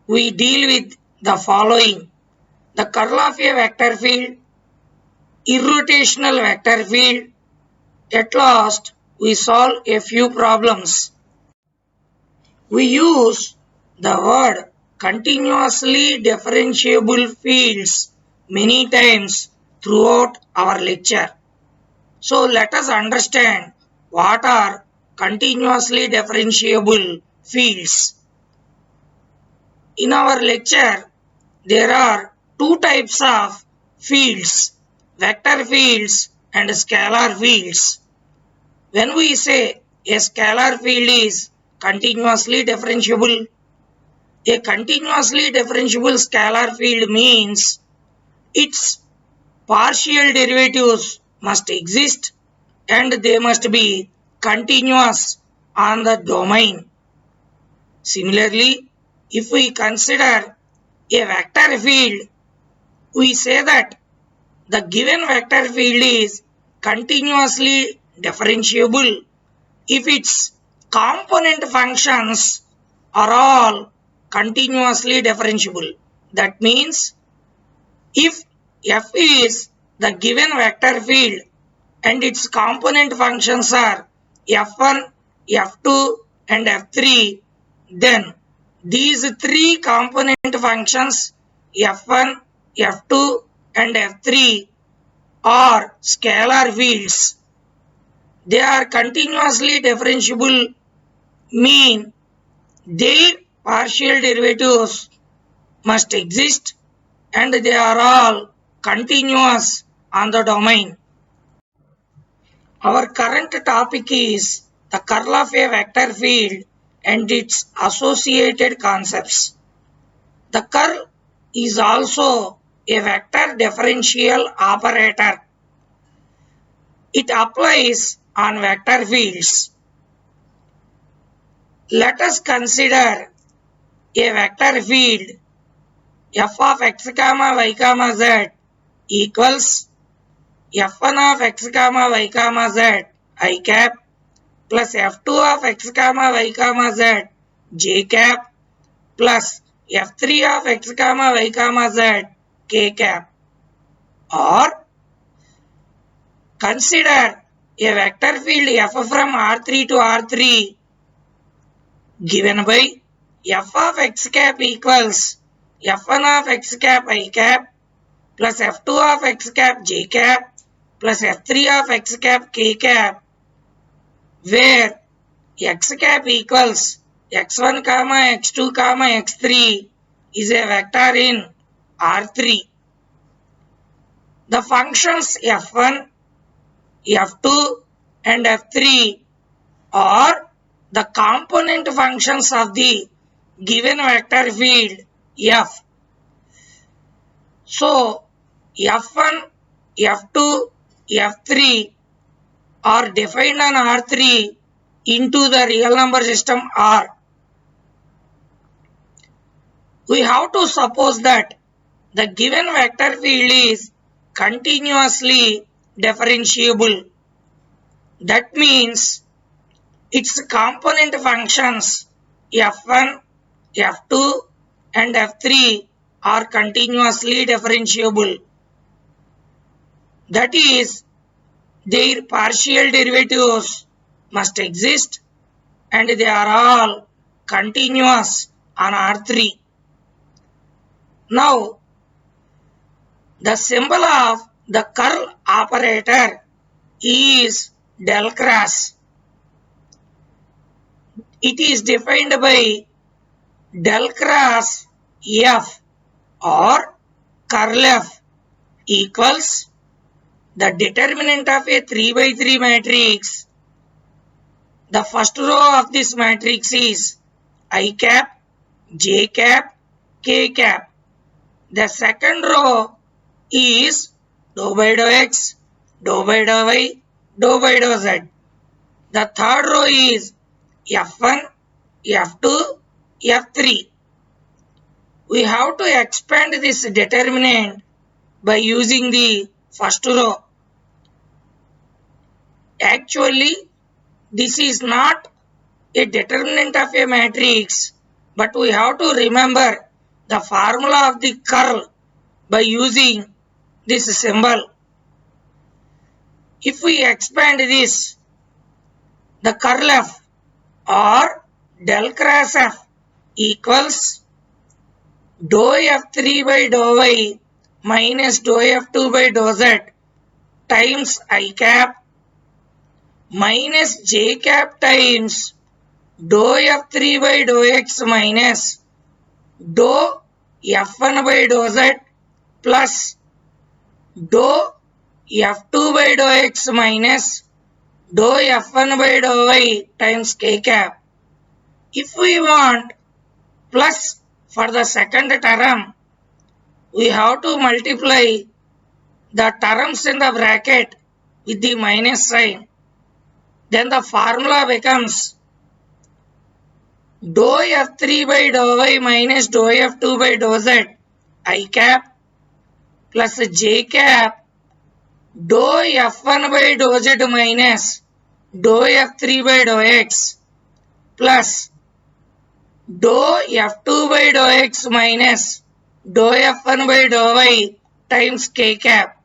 we deal with the following: the curl of a vector field, irrotational vector field. At last, we solve a few problems. We use the word continuously differentiable fields many times throughout our lecture. So let us understand what are continuously differentiable fields. In our lecture, there are two types of fields: vector fields and scalar fields. When we say a scalar field is continuously differentiable, a continuously differentiable scalar field means its partial derivatives must exist and they must be continuous on the domain. Similarly, if we consider a vector field, we say that the given vector field is continuously differentiable if its component functions are all continuously differentiable. That means if f is the given vector field and its component functions are f1, f2 and f3, then these three component functions f1, f2 and f3 are scalar fields. They are continuously differentiable, mean their partial derivatives must exist and they are all continuous on the domain. Our current topic is the curl of a vector field and its associated concepts. The curl is also a vector differential operator. It applies on vector fields. Let us consider a vector field f of x comma y comma z equals f1 of x comma y comma z I cap plus f2 of x comma y comma z j cap plus f3 of x comma y comma z k cap. Or consider a vector field f from R3 to R3 given by f of x cap equals f1 of x cap I cap plus f2 of x cap j cap plus f3 of x cap k cap, where x cap equals x1 comma x2 comma x3 is a vector in R3. The functions f1, f2 and f3 are the component functions of the given vector field f. So f1, f2, f3 are defined on R3 into the real number system R. We have to suppose that the given vector field is continuously differentiable. That means its component functions f1, f2 and f3 are continuously differentiable. That is, their partial derivatives must exist and they are all continuous on R3. Now, the symbol of the curl operator is del cross. It is defined by del cross f or curl f equals the determinant of a 3 by 3 matrix. The first row of this matrix is I cap, j cap, k cap. The second row is dou by dou x, dou by dou y, dou by dou z. The third row is f1, f2, f3. We have to expand this determinant by using the first row. Actually, this is not a determinant of a matrix, but we have to remember the formula of the curl by using this symbol. If we expand this, the curl F or del cross F equals dou F3 by dou y minus dou F2 by dou z times I cap minus j cap times dou F3 by dou x minus dou F1 by dou z plus dou F2 by dou x minus dou F1 by dou y times k cap. If we want plus for the second term, we have to multiply the terms in the bracket with the minus sign. Then the formula becomes dou F3 by dou y minus dou F2 by dou z I cap plus j cap dou F1 by dou z minus dou F3 by dou x plus dou F2 by dou x minus dou F1 by dou y times k cap.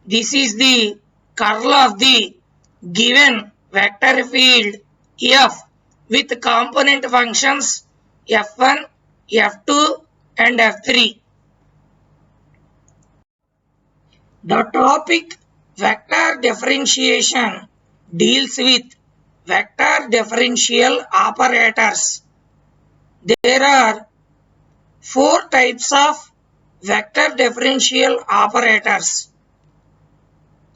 This is the curl of the given vector field F with component functions F1, F2 and F3. The topic vector differentiation deals with vector differential operators. There are 4 types of vector differential operators.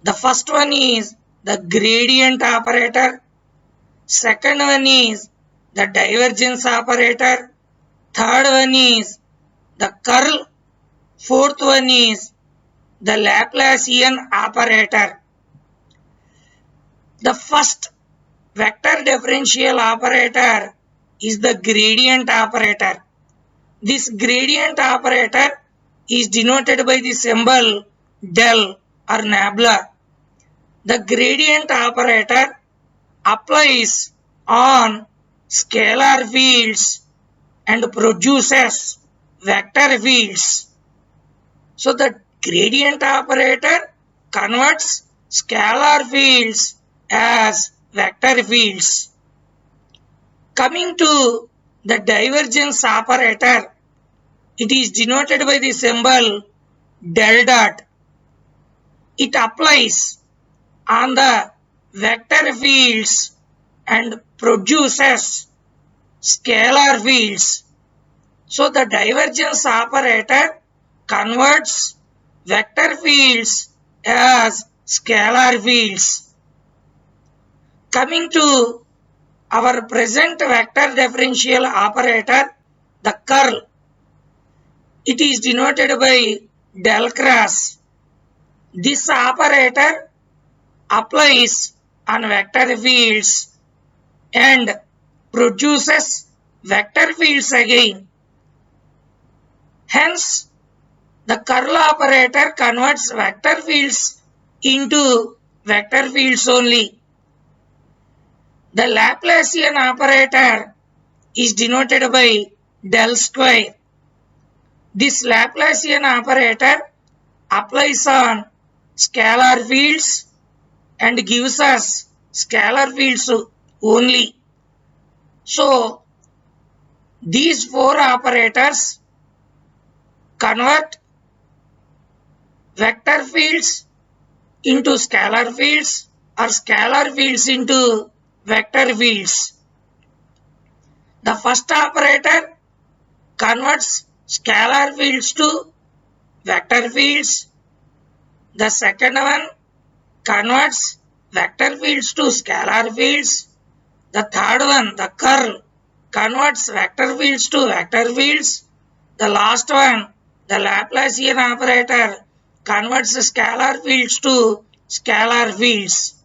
The first one is the gradient operator. Second one is the divergence operator. Third one is the curl. Fourth one is the Laplacian operator. The first vector differential operator is the gradient operator. This gradient operator is denoted by the symbol del or nabla. The gradient operator applies on scalar fields and produces vector fields. So the gradient operator converts scalar fields as vector fields. Coming to the divergence operator, it is denoted by the symbol del dot. It applies on the vector fields and produces scalar fields. So the divergence operator converts vector fields as scalar fields. Coming to our present vector differential operator, the curl. It is denoted by del cross. This operator applies on vector fields and produces vector fields again. Hence, the curl operator converts vector fields into vector fields only. The Laplacian operator is denoted by del square. This Laplacian operator applies on scalar fields and gives us scalar fields only. So, these 4 operators convert vector fields into scalar fields or scalar fields into vector fields. The first operator converts scalar fields to vector fields. The second one converts vector fields to scalar fields. The third one, the curl, converts vector fields to vector fields. The last one, the Laplacian operator, converts scalar fields to scalar fields.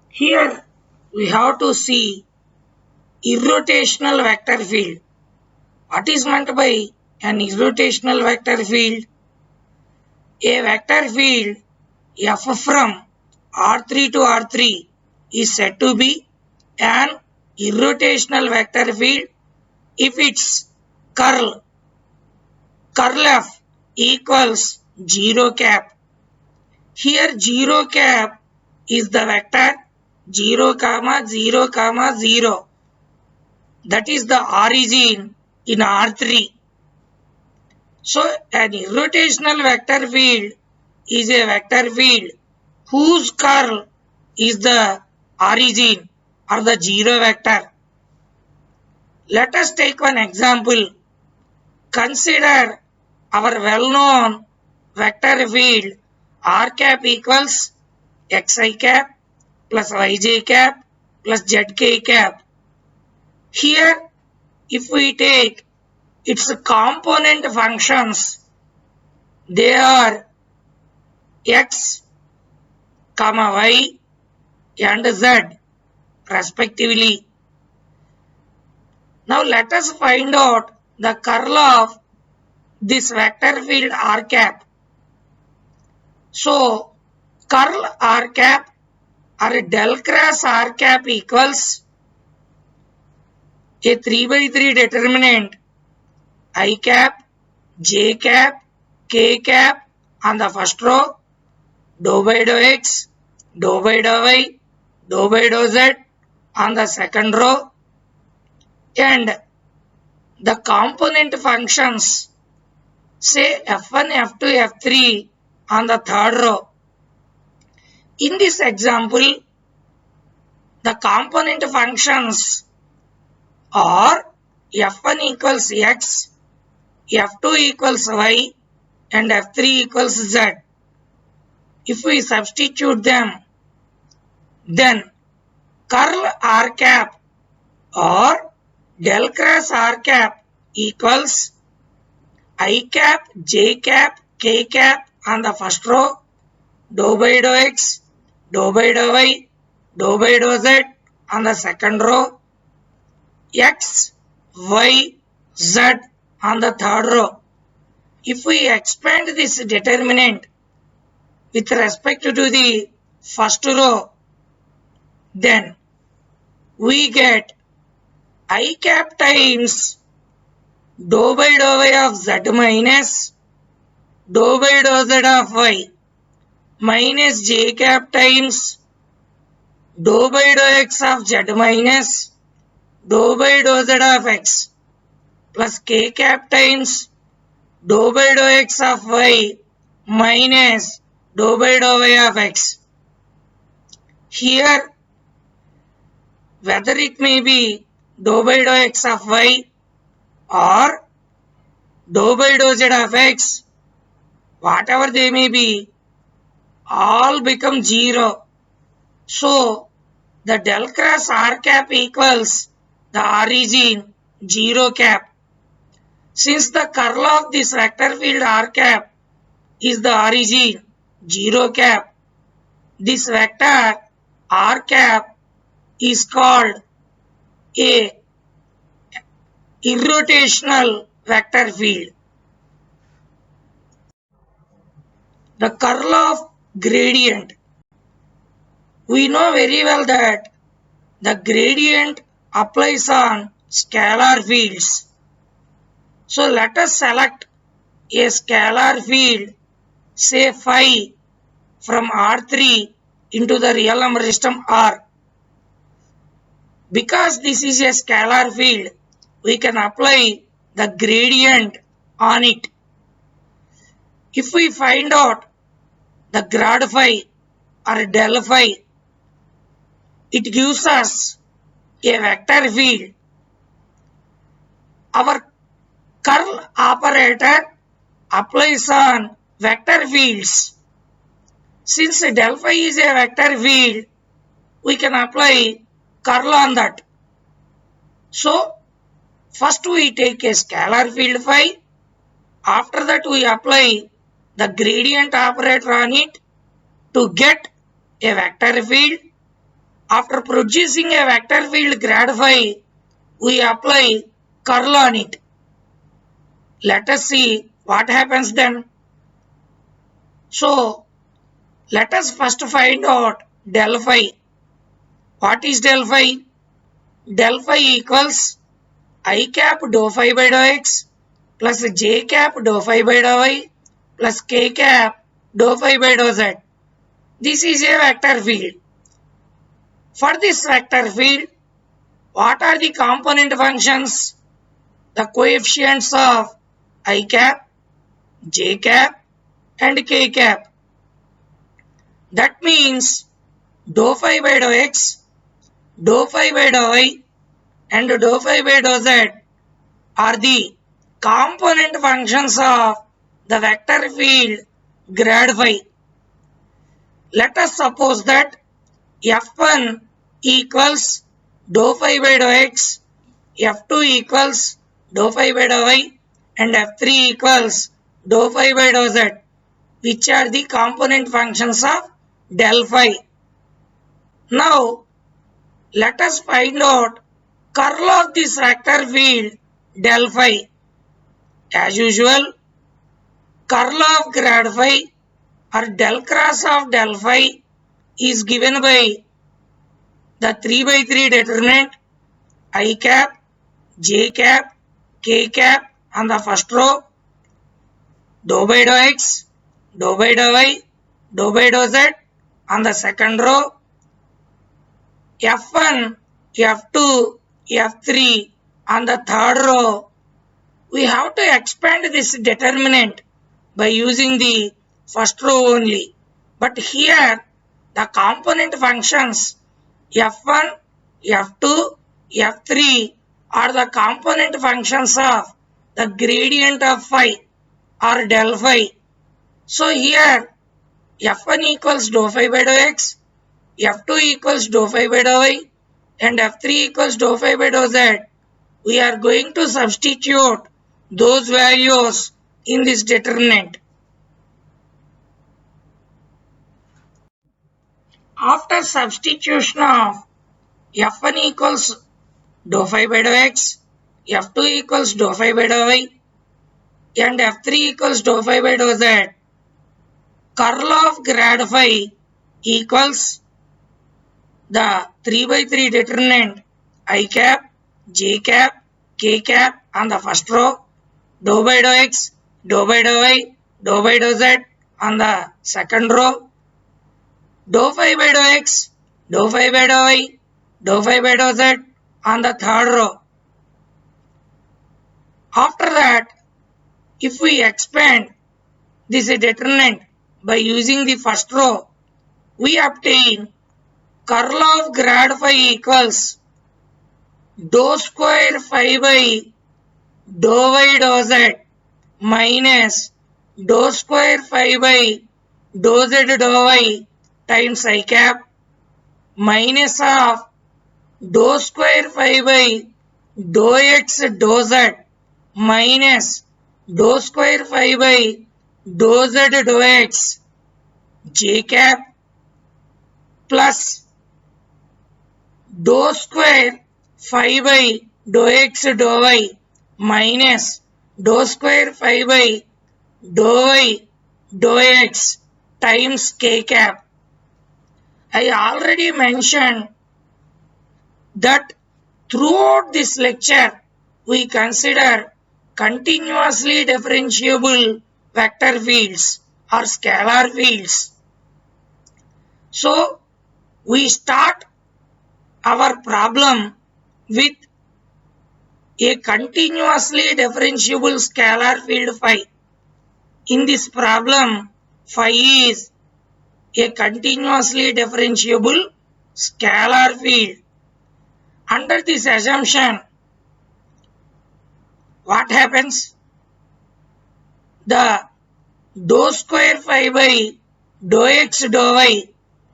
Here we have to see irrotational vector field. What is meant by an irrotational vector field? A vector field f from R3 to R3 is said to be an irrotational vector field if its curl f equals 0 cap. Here 0 cap is the vector 0 comma 0 comma 0. That is the origin in R3. So an irrotational vector field is a vector field whose curl is the origin or the 0 vector. Let us take one example. Consider our well-known vector field r cap equals xi cap plus yj cap plus zk cap. Here, if we take its component functions, they are x, y and z respectively. Now let us find out the curl of this vector field r cap. So curl r cap or del cross r cap equals a 3/3 determinant I cap, j cap, k cap on the first row, dou by dou x, dou by dou y, dou by dou z on the second row, and the component functions say f1, f2, f3 on the third row. In this example, the component functions are f1 equals x, f2 equals y, and f3 equals z. If we substitute them, then curl r cap or del cross r cap equals I cap, j cap, k cap on the first row, dou by dou x, dou by dou y, dou by dou z on the second row, x, y, z on the third row. If we expand this determinant with respect to the first row, then we get I cap times dou by dou y of z minus dou by dou z of y minus j cap times dou by dou x of z minus dou by dou z of x plus k cap times dou by dou x of y minus dou by dou y of x. Here, whether it may be dou by dou x of y or dou by dou z of x, whatever they may be, all become 0. So, the del cross r cap equals the origin 0 cap. Since the curl of this vector field r cap is the origin 0 cap, this vector r cap is called a irrotational vector field. The curl of gradient. We know very well that the gradient applies on scalar fields. So let us select a scalar field, say phi, from R3 into the real number system R. Because this is a scalar field, we can apply the gradient on it. If we find out the grad phi or del phi, it gives us a vector field. Our curl operator applies on vector fields. Since del phi is a vector field, we can apply curl on that. So, first we take a scalar field phi. After that we apply the gradient operator on it to get a vector field. After producing a vector field grad phi, we apply curl on it. Let us see what happens then. So, let us first find out del phi. What is del phi? Del phi equals I cap dou phi by dou x plus j cap dou phi by dou y plus k cap dou phi by dou z. This is a vector field. For this vector field, what are the component functions? The coefficients of I cap, j cap and k cap. That means dou phi by dou x, dou phi by dou y and dou phi by dou z are the component functions of the vector field grad phi. Let us suppose that f1 equals dou phi by dou x, f2 equals dou phi by dou y and f3 equals dou phi by dou z, which are the component functions of del phi. Now let us find out curl of this vector field del phi. As usual, curl of grad phi or del cross of del phi is given by the 3 by 3 determinant I cap, j cap, k cap on the first row, dou by dou x, dou by dou y, dou by dou z on the second row, f1, f2, f3 on the third row. We have to expand this determinant by using the first row only. But here the component functions f1, f2, f3 are the component functions of the gradient of phi or del phi. So here f1 equals dou phi by dou x, f2 equals dou phi by dou y and f3 equals dou phi by dou z. We are going to substitute those values in this determinant. After substitution of f1 equals dou phi by dou x, f2 equals dou phi by dou y and f3 equals dou phi by dou z, curl of grad phi equals the 3 by 3 determinant I cap, j cap, k cap on the first row, dou by dou x, dou by dou y, dou by dou z on the second row, dou phi by dou x, dou phi by dou y, dou phi by dou z on the third row. After that, if we expand this determinant by using the first row, we obtain curl of grad phi equals dou square phi by dou y dou z minus dou square phi by dou z dou y times I cap minus of dou square phi by dou x dou z minus dou square phi by dou z dou x j cap plus dou square phi by dou x dou y minus dou square phi by dou y dou x times k cap. I already mentioned that throughout this lecture we consider continuously differentiable vector fields or scalar fields. So we start our problem with a continuously differentiable scalar field phi. In this problem, phi is a continuously differentiable scalar field. Under this assumption, what happens? The dou square phi by dou x dou y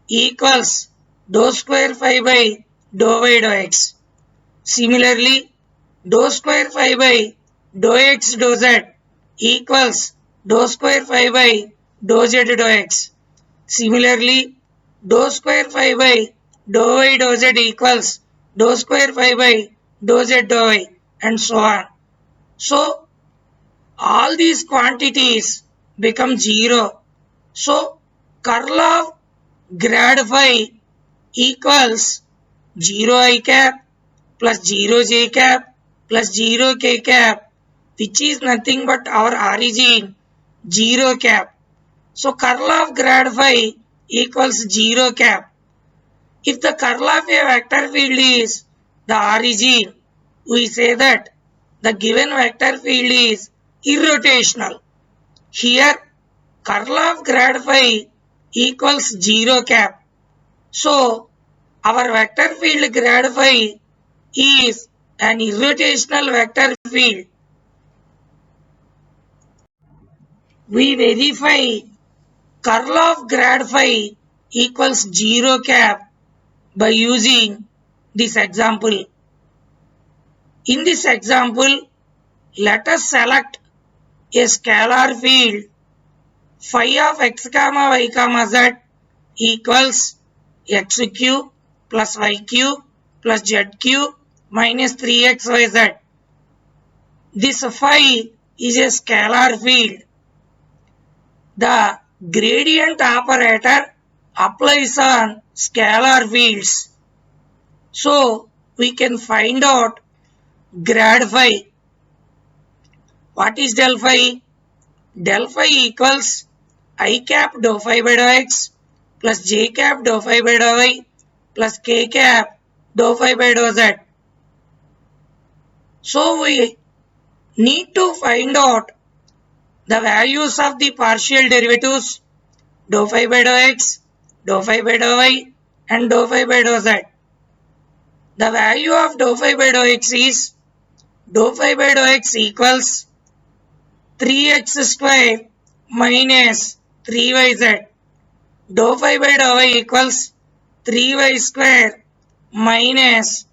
equals dou square phi by dou y dou x. Similarly, dou square phi by dou x dou z equals dou square phi by dou z dou x. Similarly, dou square phi by dou y dou z equals dou square phi by dou z dou y and so on. So all these quantities become 0. So curl of grad phi equals 0 I cap plus 0 j cap plus 0 k cap, which is nothing but our origin 0 cap. So curl of grad phi equals 0 cap. If the curl of a vector field is the origin, we say that the given vector field is irrotational. Here curl of grad phi equals 0 cap. So our vector field grad phi is an irrotational vector field. We verify curl of grad phi equals 0 cap by using this example. In this example, let us select a scalar field phi of x comma y comma z equals x cube plus y cube plus z cube minus 3xyz. This phi is a scalar field. The gradient operator applies on scalar fields. So we can find out grad phi. What is del phi? Del phi equals I cap dou phi by dou x plus j cap dou phi by dou y plus k cap dou phi by dou z. So we need to find out the values of the partial derivatives dou phi by dou x, dou phi by dou y and dou phi by dou z. The value of dou phi by dou x is dou phi by dou x equals 3x square minus 3yz. Dou phi by dou y equals 3y square minus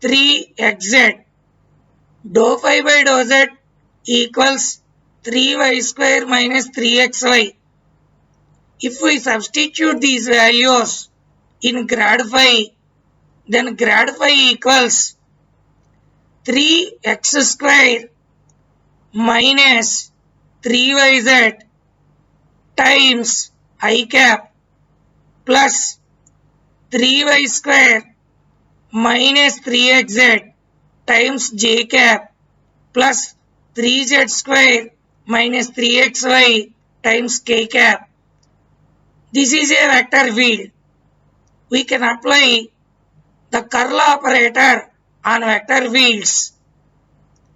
3xz. Dou phi by dou z equals 3y square minus 3xy. If we substitute these values in grad phi, then grad phi equals 3x square minus 3yz times I cap plus 3y square minus 3xz times j cap plus 3z square minus 3xy times k cap. This is a vector field. We can apply the curl operator on vector fields.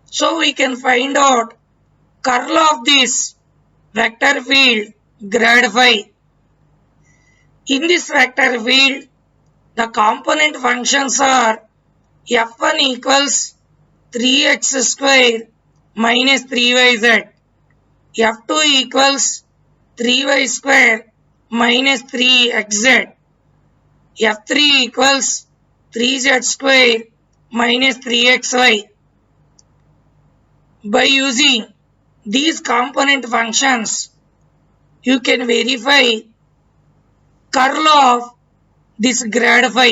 So we can find out curl of this vector field grad phi. In this vector field, the component functions are f1 equals 3x square minus 3yz, f2 equals 3y square minus 3xz, f3 equals 3z square minus 3xy. By using these component functions, you can verify curl of this grad phi.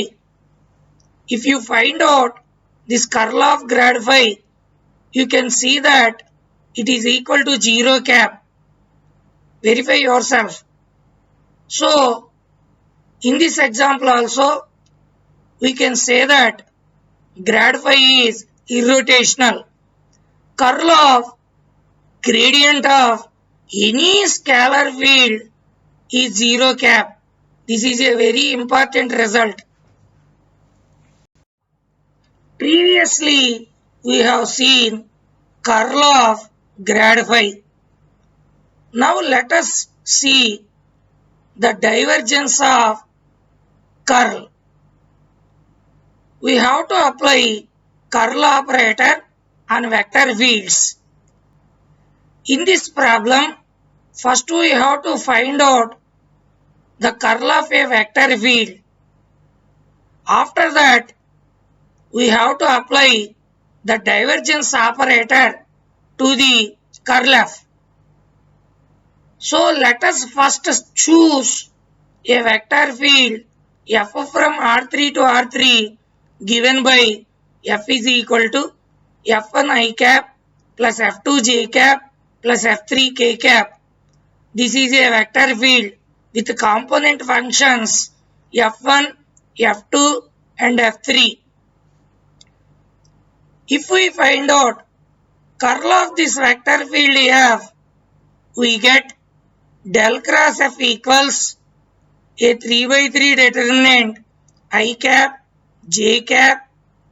If you find out this curl of grad phi, you can see that it is equal to 0 cap. Verify yourself. So, in this example also, we can say that grad phi is irrotational. Curl of gradient of any scalar field is 0 cap. This is a very important result. Previously, we have seen curl of grad phi. Now let us see the divergence of curl. We have to apply curl operator on vector fields. In this problem, first we have to find out the curl of a vector field. After that, we have to apply the divergence operator to the curl f. So let us first choose a vector field f from R3 to R3 given by f is equal to f1 I cap plus f2 j cap plus f3 k cap. This is a vector field with component functions f1, f2 and f3. If we find out curl of this vector field F, we get del cross F equals a 3 by 3 determinant I cap, J cap,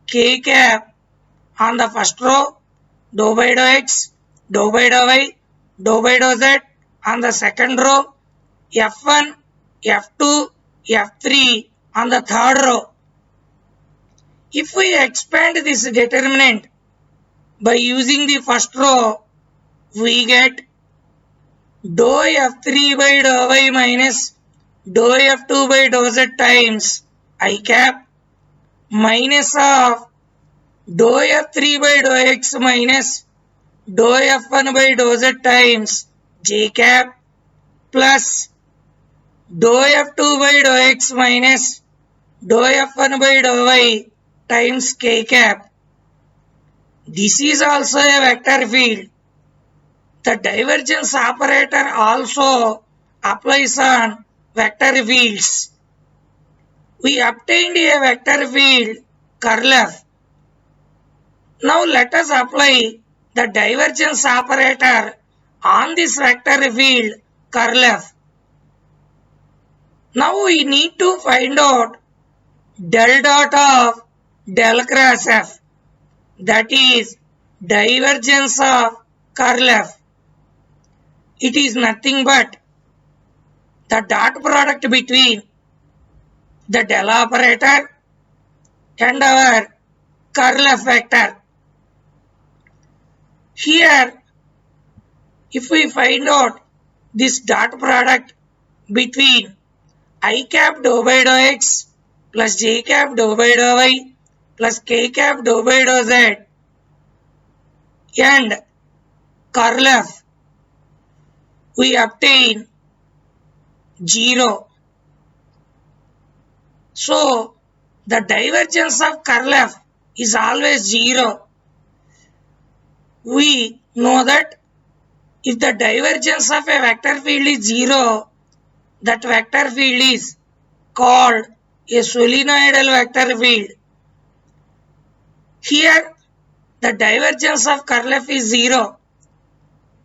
K cap on the first row, dou by dou x, dou by dou y, dou by dou z on the second row, F1, F2, F3 on the third row. If we expand this determinant by using the first row, we get dou F3 by dou y minus dou F2 by dou z times I cap minus of dou F3 by dou x minus dou F1 by dou z times J cap plus dou F2 by dou x minus dou F1 by dou y times K cap. This is also a vector field. The divergence operator also applies on vector fields. We obtained a vector field curl F. Now let us apply the divergence operator on this vector field curl F. Now we need to find out del dot of del cross F, that is divergence of curl F. It is nothing but the dot product between the del operator and our curl F vector. Here, if we find out this dot product between I cap dou by dou x plus j cap dou by dou y plus k cap dou by dou z and curl F, we obtain 0. So, the divergence of curl F is always 0. We know that if the divergence of a vector field is 0, that vector field is called a solenoidal vector field. Here, the divergence of curl F is 0.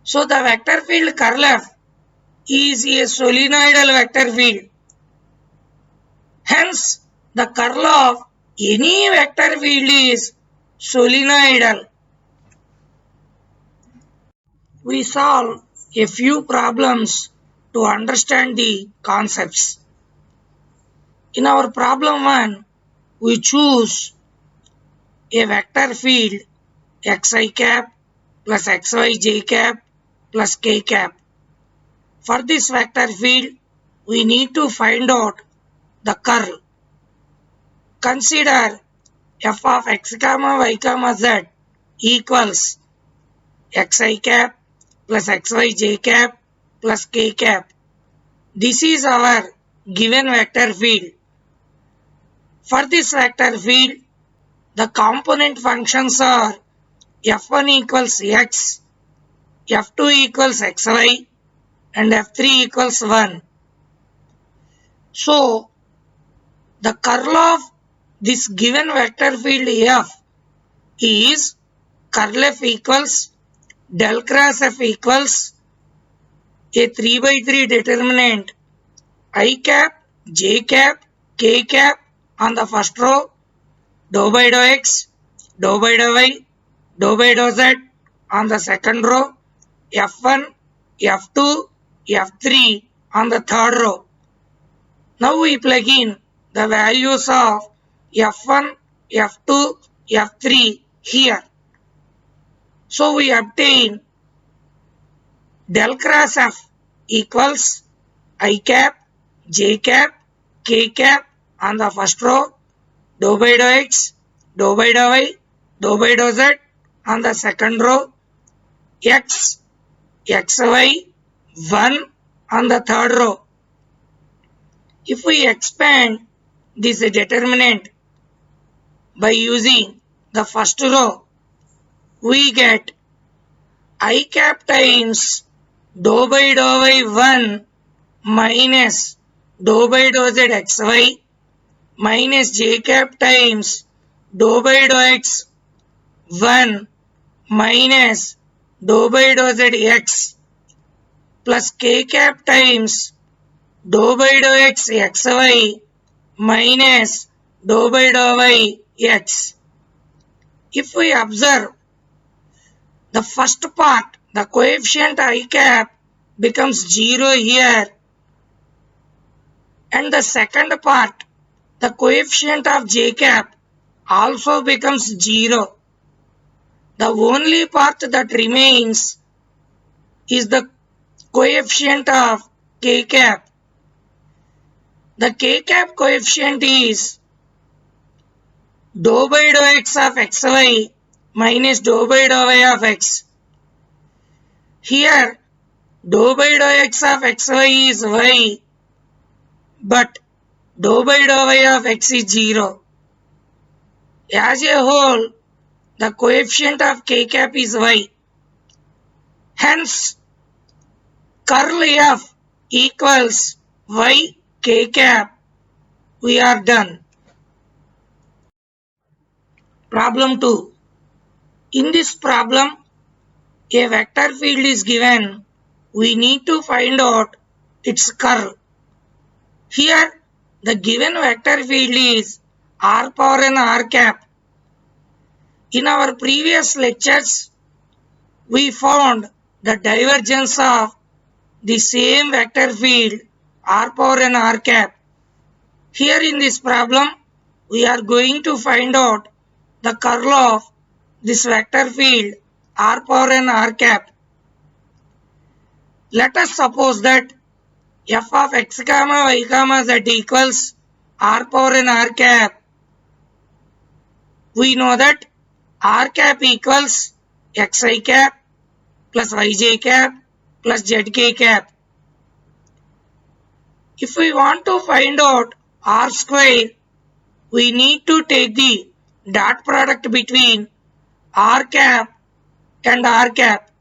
So, the vector field curl F is a solenoidal vector field. Hence, the curl of any vector field is solenoidal. We solve a few problems to understand the concepts. In our problem 1, we choose a vector field xi cap plus xyj cap plus k cap. For this vector field, we need to find out the curl. Consider f of x comma y comma z equals xi cap plus xyj cap plus k cap. This is our given vector field. For this vector field, the component functions are f1 equals x, f2 equals xy, and f3 equals 1. So, the curl of this given vector field f is curl f equals del cross f equals a 3 by 3 determinant I cap, j cap, k cap on the first row, dou by dou x, dou by dou y, dou by dou z on the second row, f1, f2, f3 on the third row. Now we plug in the values of f1, f2, f3 here. So we obtain del cross f equals I cap, j cap, k cap on the first row, dou by dou x, dou by dou y, dou by dou z on the second row, x, xy, 1 on the third row. If we expand this determinant by using the first row, we get I cap times dou by dou y 1 minus dou by dou z xy minus j cap times dou by dou x 1 minus dou by dou z x plus k cap times dou by dou x xy minus dou by dou y x. If we observe the first part, the coefficient I cap becomes 0 here, and the second part, the coefficient of j cap also becomes 0. The only part that remains is the coefficient of k cap. The k cap coefficient is dou by dou x of xy minus dou by dou y of x. Here, dou by dou x of xy is y, but dou by dou y of x is 0. As a whole, the coefficient of k cap is y. Hence, curl f equals y k cap. We are done. Problem 2. In this problem, a vector field is given. We need to find out its curl. Here, the given vector field is r power n r cap. In our previous lectures, we found the divergence of the same vector field r power n r cap. Here in this problem, we are going to find out the curl of this vector field r power n r cap. Let us suppose that f of x comma y comma z equals r power n r cap. We know that r cap equals xi cap plus yj cap plus zk cap. If we want to find out r square, we need to take the dot product between r cap and r cap.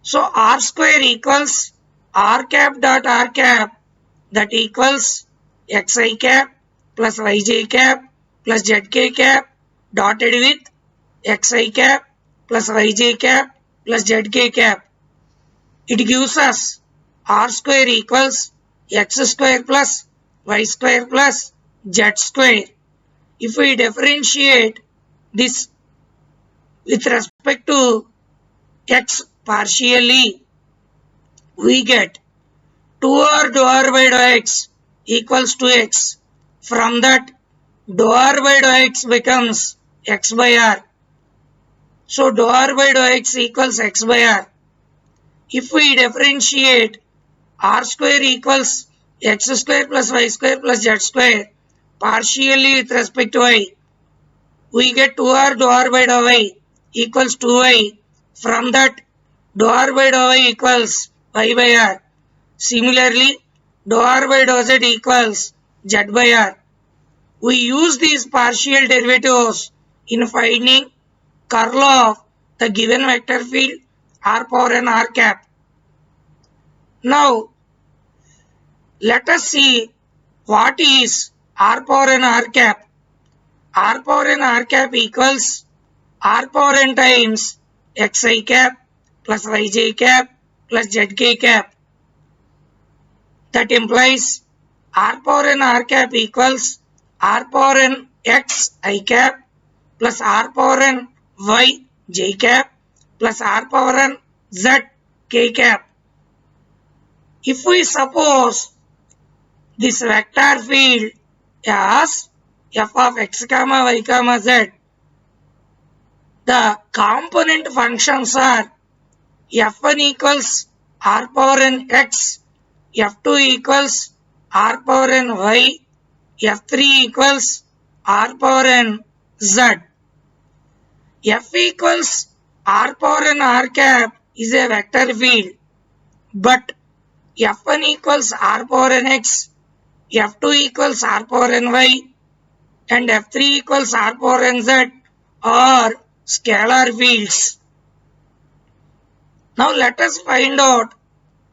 So r square equals r cap dot r cap, that equals xi cap plus yj cap plus zk cap dotted with xi cap plus yj cap plus zk cap. It gives us r square equals x square plus y square plus z square. If we differentiate this with respect to x partially, we get 2r dou r by dou x equals to x. From that, dou r by dou x becomes x by r. So dou r by dou x equals x by r. If we differentiate r square equals x square plus y square plus z square partially with respect to y, we get 2r dou r by dou y equals 2y. From that, dou r by dou y equals y by r. Similarly, dou r by dou z equals z by r. We use these partial derivatives in finding curl of the given vector field r power n r cap. Now, let us see what is r power n r cap. R power n r cap equals r power n times xi cap plus yj cap plus zk cap. That implies r power n r cap equals r power n x I cap plus r power n y j cap plus r power n z k cap. If we suppose this vector field as f of x comma y comma z, the component functions are f1 equals r power n x, f2 equals r power n y, f3 equals r power n z. F equals r power n r cap is a vector field, but f1 equals r power n x, f2 equals r power n y, and f3 equals r power n z are scalar fields. Now let us find out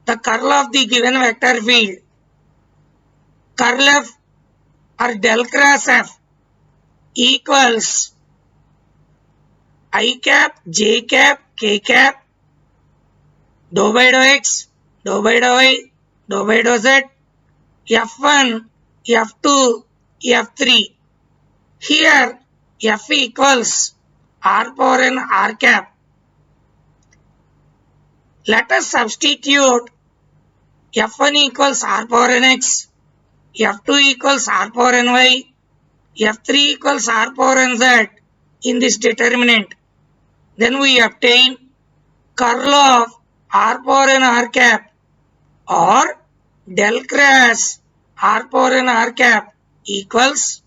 the curl of the given vector field. Curl f or del cross f equals I cap, j cap, k cap, dou by dou x, dou by dou y, dou by dou z, f1, f2, f3. Here f equals r power n r cap. Let us substitute f1 equals r power n x, f2 equals r power n y, f3 equals r power n z in this determinant. Then we obtain curl of r power n r cap or del cross r power n r cap equals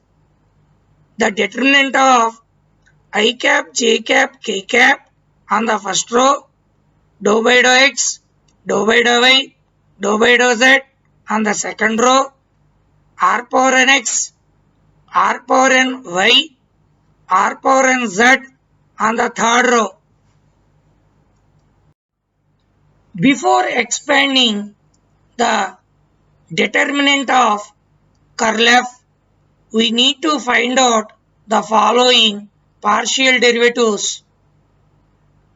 the determinant of I cap, j cap, k cap on the first row, dou by dou x, dou by dou y, dou by dou z on the second row, r power n x, r power n y, r power n z on the third row. Before expanding the determinant of curl f, we need to find out the following partial derivatives.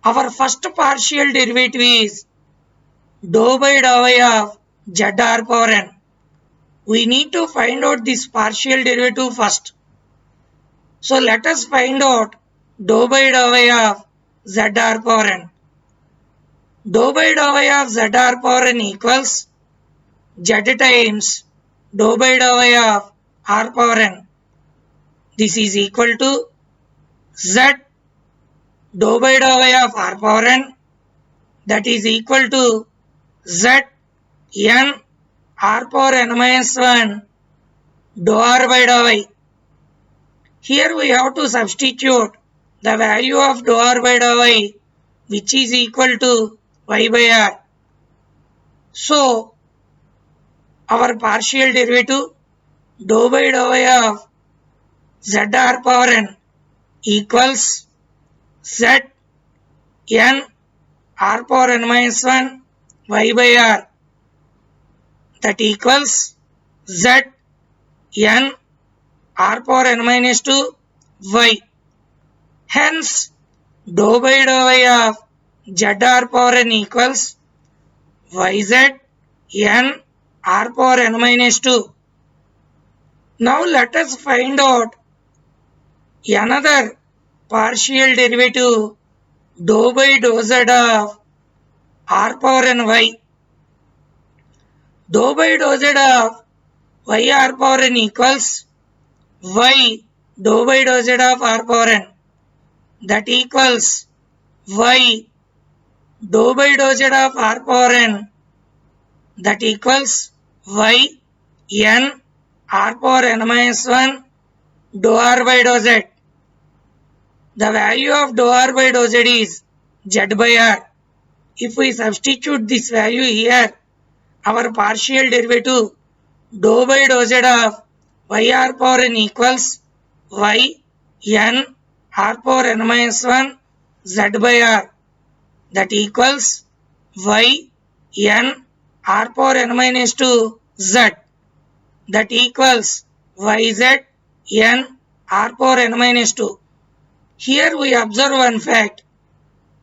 Our first partial derivative is dou by dou y of zr power n. We need to find out this partial derivative first. So let us find out dou by dou y of zr power n. Dou by dou y of zr power n equals z times dou by dou y of r power n. This is equal to z dou by dou y of r power n, that is equal to z n r power n minus 1 dou r by dou y. Here we have to substitute the value of dou r by dou y, which is equal to y by r. So our partial derivative dou by dou y of zr power n equals z n r power n minus 1 y by r, that equals z n r power n minus 2 y. Hence dou by dou y of zr power n equals yz n r power n minus 2. Now let us find out another partial derivative dou by dou z of r power n y. Dou by dou z of y r power n equals y dou by dou z of r power n, that equals y dou by dou z of r power n, that equals y n r power n minus 1 dou r by dou z. The value of dou r by dou z is z by r. If we substitute this value here, our partial derivative dou by dou z of y r power n equals y n r power n minus 1 z by r, that equals y n r power n minus 2 z, that equals yz n r power n minus 2. Here we observe one fact.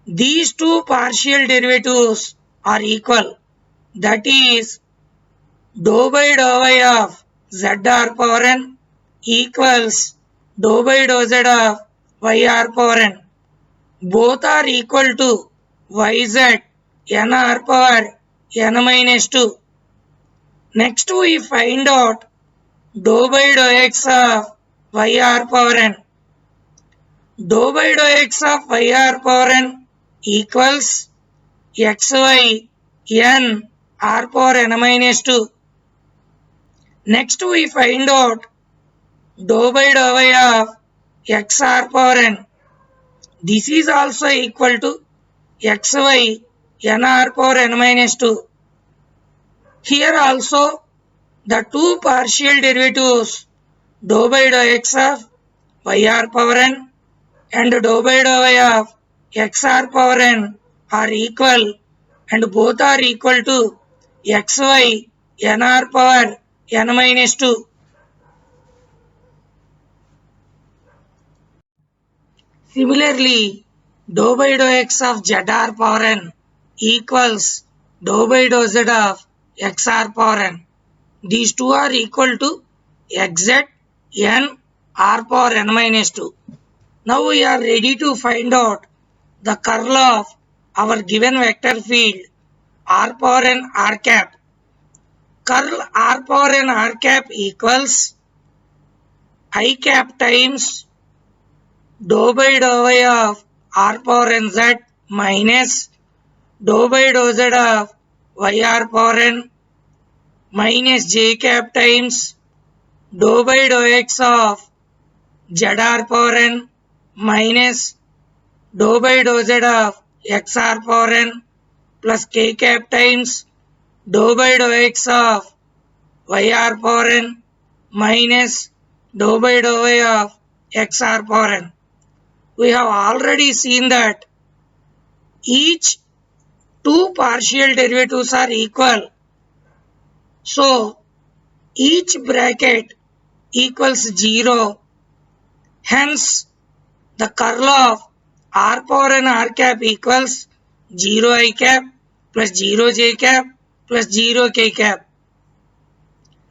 These two partial derivatives are equal, that is dou by dou y of zr power n equals dou by dou z of yr power n. Both are equal to yz nr power n minus 2. Next we find out dou by dou x of yr power n. Dou by dou x of yr power n equals xy n r power n minus 2. Next we find out dou by dou y of xr power n. This is also equal to xy nr power n minus 2. Here also the two partial derivatives dou by dou x of yr power n and dou by dou y of xr power n are equal, and both are equal to xy nr power n minus 2. Similarly, dou by dou x of zr power n equals dou by dou z of xr power n. These two are equal to xz n r power n minus 2. Now we are ready to find out the curl of our given vector field r power n r cap. Curl r power n r cap equals I cap times dou by dou y of r power n z minus dou by dou z of yr power n minus j cap times dou by dou x of zr power n minus dou by dou z of xr power n plus k cap times dou by dou x of yr power n minus dou by dou y of xr power n. We have already seen that each two partial derivatives are equal. So each bracket equals 0. Hence the curl of r power n r cap equals 0 I cap plus 0 j cap plus 0 k cap.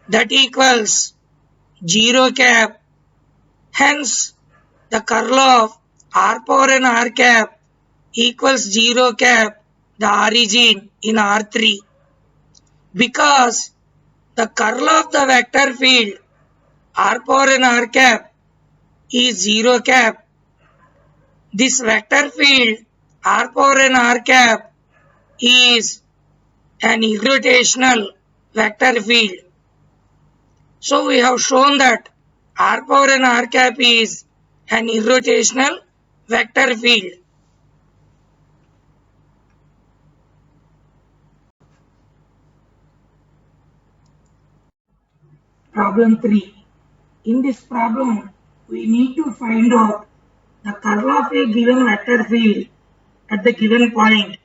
That equals 0 cap. Hence the curl of r power n r cap equals 0 cap, the origin in R3. Because the curl of the vector field r power n r cap is 0 cap, this vector field r power n r cap is an irrotational vector field. So we have shown that r power n r cap is an irrotational vector field. Problem 3. In this problem, we need to find out the curl of a given vector field at the given point.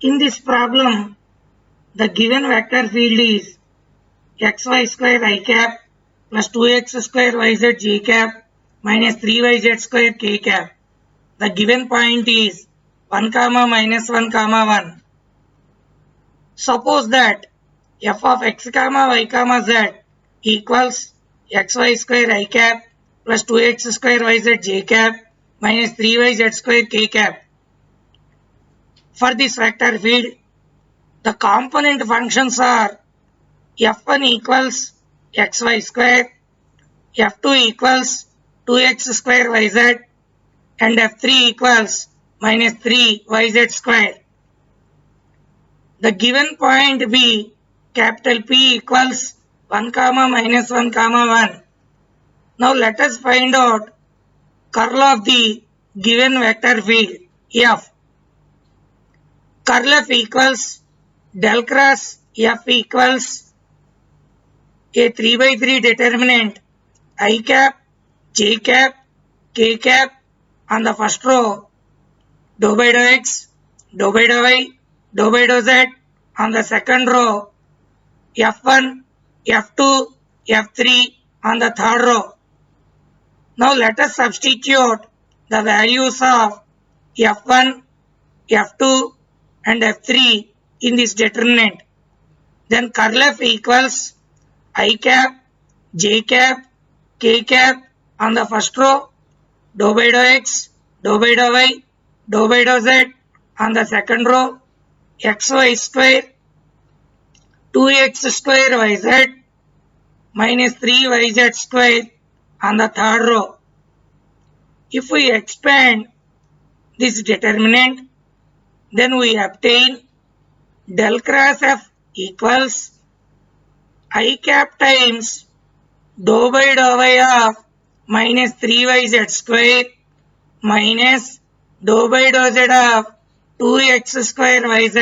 In this problem, the given vector field is xy square I cap plus 2x square yz j cap minus 3yz square k cap. The given point is 1 comma minus 1 comma 1. Suppose that f of x comma y comma z equals xy square I cap plus 2x square yz j cap minus 3yz square k cap. For this vector field, the component functions are f1 equals xy square, f2 equals 2x square yz and f3 equals minus 3yz square. The given point B capital P equals 1 comma minus 1 comma 1. Now let us find out curl of the given vector field F. Curl F equals del cross F equals a 3 by 3 determinant I cap, j cap, k cap on the first row, dou by dou x, dou by dou y, dou by dou z on the second row, f1, f2, f3 on the third row. Now let us substitute the values of f1, f2 and f3 in this determinant. Then curl F equals I cap, j cap, k cap on the first row, dou by dou x, dou by dou y, dou by dou z on the second row, xy square, 2x square yz minus 3yz square on the third row. If we expand this determinant, then we obtain del cross F equals I cap times dou by dou y of minus 3yz square minus dou by dou z of 2x square yz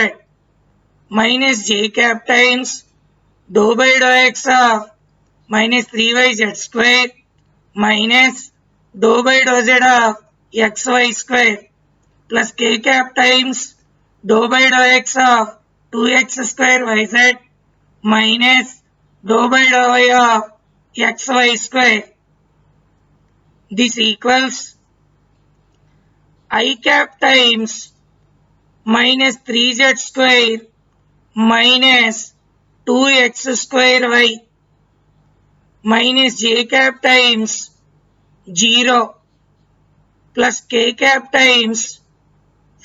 minus j cap times dou by dou x of minus 3yz square minus dou by dou z of xy square plus k cap times dou by dou x of 2x square yz minus dou by dou y of xy square. This equals I cap times minus 3z square minus 2x square y minus j cap times 0 plus k cap times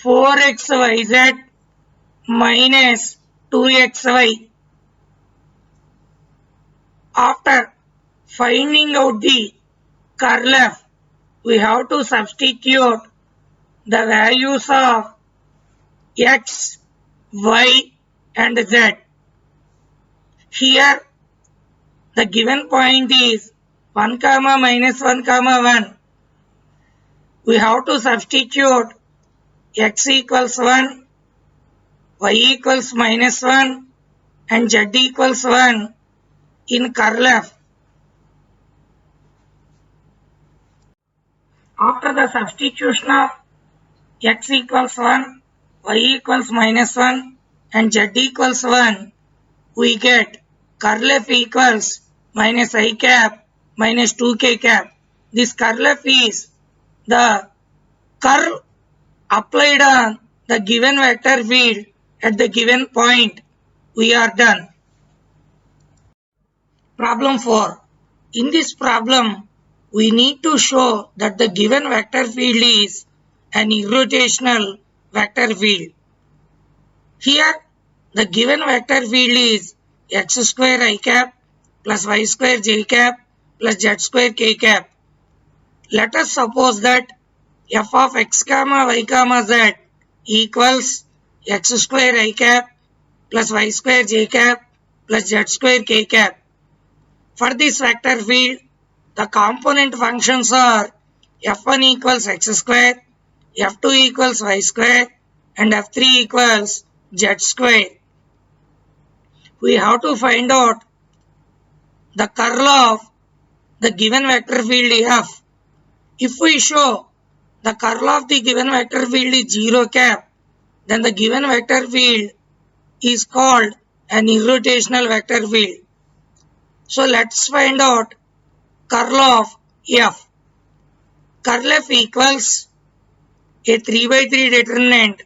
4xyz minus 2xy. After finding out the curl f, we have to substitute the values of x, y and z. Here the given point is 1 comma minus 1 comma 1. We have to substitute x equals 1, y equals minus 1 and z equals 1 in curl f. After the substitution of x equals 1, y equals minus 1 and z equals 1, we get curl f equals minus I cap minus 2k cap. This curl f is the curl applied on the given vector field at the given point. We are done. Problem 4. In this problem, we need to show that the given vector field is an irrotational vector field. Here, the given vector field is x square I cap plus y square j cap plus z square k cap. Let us suppose that f of x comma y comma z equals x square I cap plus y square j cap plus z square k cap. For this vector field, the component functions are f1 equals x square, f2 equals y square and f3 equals z square. We have to find out the curl of the given vector field f. If we show the curl of the given vector field is 0 cap, then the given vector field is called an irrotational vector field. So let's find out curl of f. Curl f equals a 3 by 3 determinant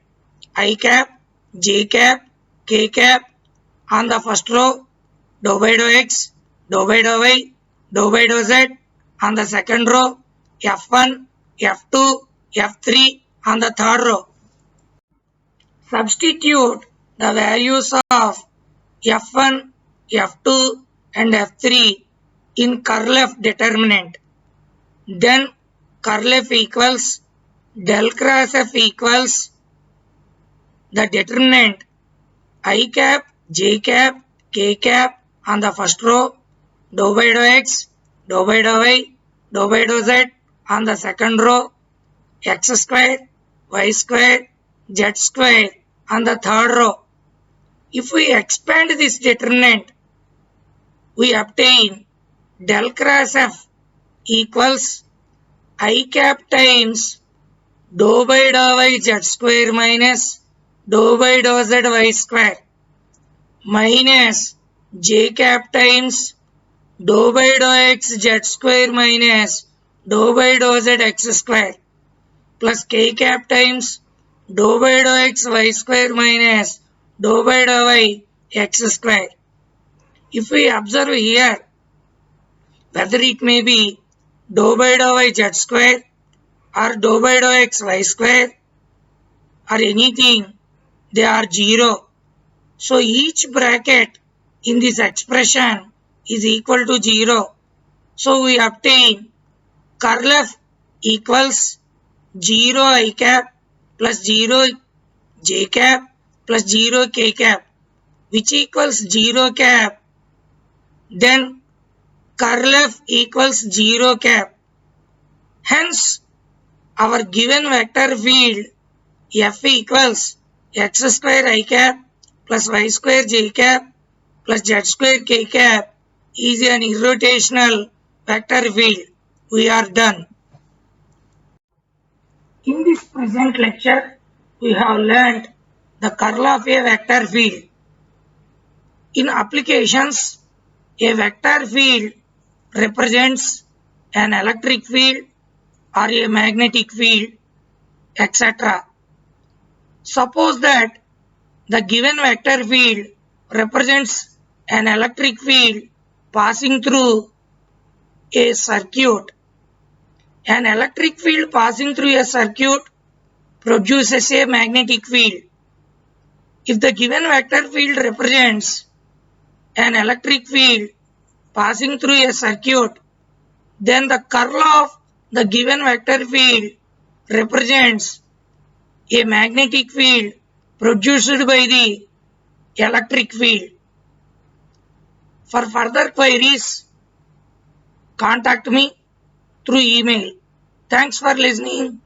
I cap, j cap, k cap on the first row, dou by dou x, dou by dou y, dou by dou z on the second row, f1, f2, f3 on the third row. Substitute the values of f1, f2 and f3 in curl f determinant. Then curl f equals del cross f equals the determinant I cap, j cap, k cap on the first row, dou by dou x, dou by dou y, dou by dou z on the second row, x square, y square, z square on the third row. If we expand this determinant, we obtain del cross f equals I cap times dou by dou y z square minus dou by dou z y square minus j cap times dou by dou x z square minus dou by dou z x square plus k cap times dou by dou x y square minus dou by dou y x square. If we observe here, whether it may be dou by dou y z square or dou by dou x y square or anything, they are 0. So each bracket in this expression is equal to 0. So we obtain curl f equals 0 I cap plus 0 j cap plus 0 k cap, which equals 0 cap. Then curl f equals 0 cap. Hence, our given vector field f equals x square I cap plus y square j cap plus z square k cap is an irrotational vector field. We are done. In this present lecture, we have learnt the curl of a vector field. In applications, a vector field represents an electric field or a magnetic field. etc. Suppose that the given vector field represents an electric field passing through a circuit. An electric field passing through a circuit produces a magnetic field. If the given vector field represents an electric field passing through a circuit, then the curl of the given vector field represents a magnetic field produced by the electric field. For further queries, contact me through email. Thanks for listening.